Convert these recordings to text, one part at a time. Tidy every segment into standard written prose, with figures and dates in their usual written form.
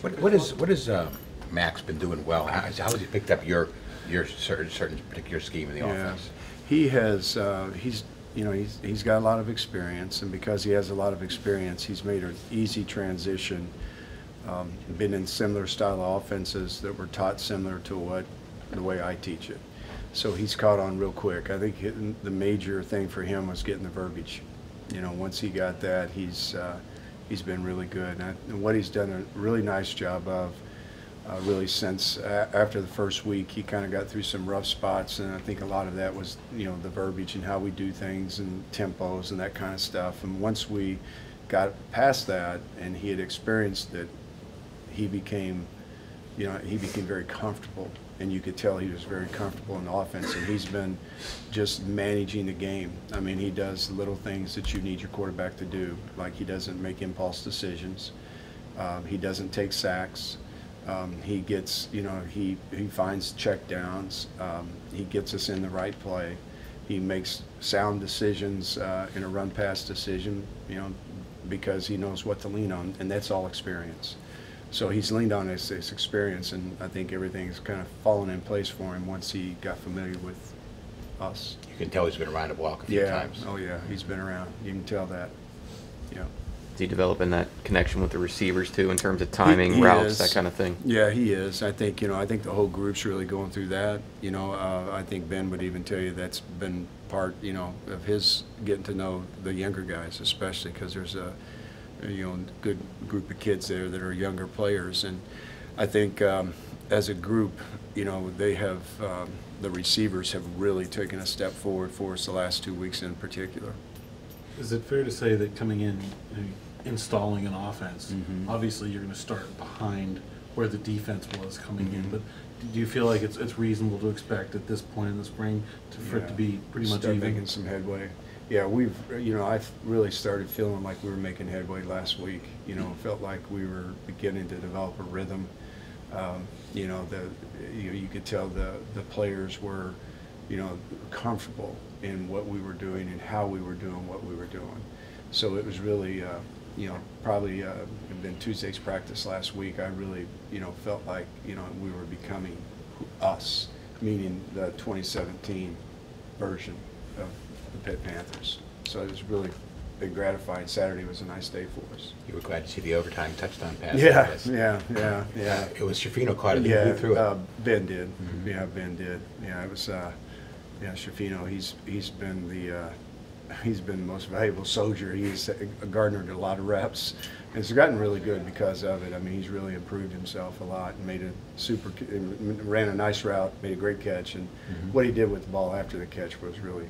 What is Max been doing well? How has he picked up your certain particular scheme in the offense? He has. He's got a lot of experience, and because he has a lot of experience, he's made an easy transition. Been in similar style of offenses that were taught similar to the way I teach it. So he's caught on real quick. I think the major thing for him was getting the verbiage. Once he got that, he's been really good. And what he's done a really nice job of, really since after the first week, he kind of got through some rough spots, and I think a lot of that was, the verbiage and how we do things and tempos and that kind of stuff. And once we got past that and he had experienced it, he became very comfortable, and you could tell he was very comfortable in the offense, and he's been just managing the game. I mean, he does little things that you need your quarterback to do, like he doesn't make impulse decisions. He doesn't take sacks. He gets, he finds check downs. He gets us in the right play. He makes sound decisions in a run-pass decision, because he knows what to lean on, and that's all experience. So he's leaned on his experience, and I think everything's kind of fallen in place for him once he got familiar with us. You can tell he's been around the block a few times. Oh yeah, he's been around. You can tell that. Yeah. Is he developing that connection with the receivers too, in terms of timing, routes, that kind of thing? Yeah, he is. I think I think the whole group's really going through that. I think Ben would even tell you that's been part of his getting to know the younger guys, especially because there's a good group of kids there that are younger players, and I think as a group, they have the receivers have really taken a step forward for us the last 2 weeks in particular. Is it fair to say that coming in, installing an offense, obviously you're going to start behind where the defense was coming in, but do you feel like it's reasonable to expect at this point in the spring for it to be pretty much start even? Making some headway. Yeah, I've really started feeling like we were making headway last week. Felt like we were beginning to develop a rhythm. You could tell the players were, comfortable in what we were doing and how we were doing what we were doing. So it was really, probably it'd been Tuesday's practice last week. I really, felt like, we were becoming us, meaning the 2017 version of the Pitt Panthers. So it was really been gratifying. Saturday was a nice day for us. You were glad to see the overtime touchdown pass. Yeah. It was Shafino caught it. Yeah, Who threw it? Ben did. Yeah, Ben did. Yeah, it was. Shafino. He's been the most valuable soldier. He's garnered a lot of reps, and has gotten really good because of it. I mean, he's really improved himself a lot and ran a nice route, made a great catch, and what he did with the ball after the catch was really,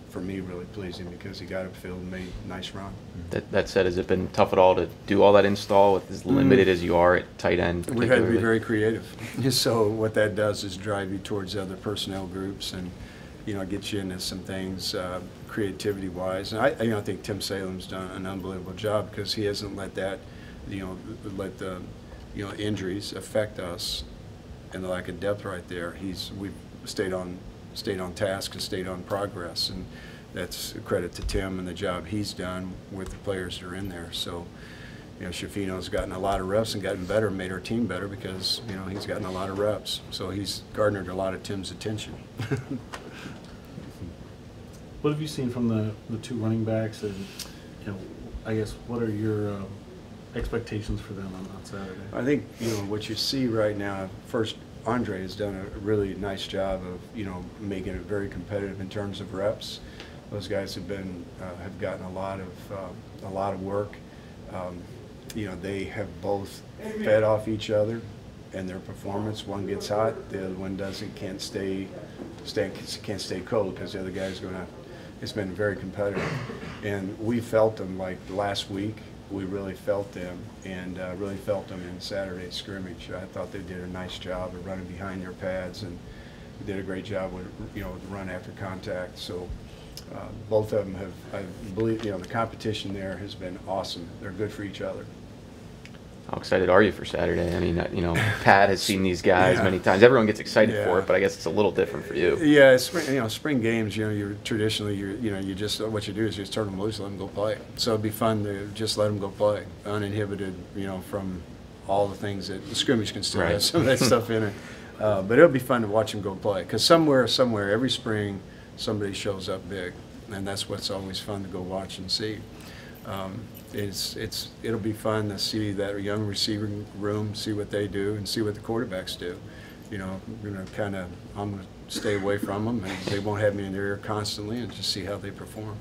for me, really pleasing because he got upfield and made a nice run. That said, has it been tough at all to do all that install with as limited as you are at tight end? We've had to be very creative. So what that does is drive you towards other personnel groups and get you into some things creativity-wise. And I think Tim Salem's done an unbelievable job because he hasn't let that, let the injuries affect us and the lack of depth right there. We've stayed on task and stayed on progress, and that's a credit to Tim and the job he's done with the players that are in there. So, Shafino's gotten a lot of reps and gotten better, made our team better because, he's gotten a lot of reps. So he's garnered a lot of Tim's attention. What have you seen from the two running backs, and I guess what are your expectations for them on Saturday? I think what you see right now. First, Andre has done a really nice job of making it very competitive in terms of reps. Those guys have gotten a lot of work. They have both fed off each other and their performance. One gets hot, the other one can't stay cold because the other guy's going to. It's been very competitive, and we felt them like last week. We really felt them, and really felt them in Saturday's scrimmage. I thought they did a nice job of running behind their pads, and did a great job with the run after contact. So both of them have, I believe, the competition there has been awesome. They're good for each other. How excited are you for Saturday? I mean, Pat has seen these guys many times. Everyone gets excited for it, but I guess it's a little different for you. Yeah, spring games. You're traditionally, you just what you do is you just turn them loose, let them go play. So it'd be fun to just let them go play, uninhibited, from all the things that the scrimmage can still Right. have some of that stuff in it. But it'll be fun to watch them go play, because somewhere, every spring, somebody shows up big, and that's what's always fun to go watch and see. It'll be fun to see that young receiving room, see what they do, and see what the quarterbacks do. You know, we're gonna I'm gonna stay away from them, and they won't have me in their ear constantly, and just see how they perform.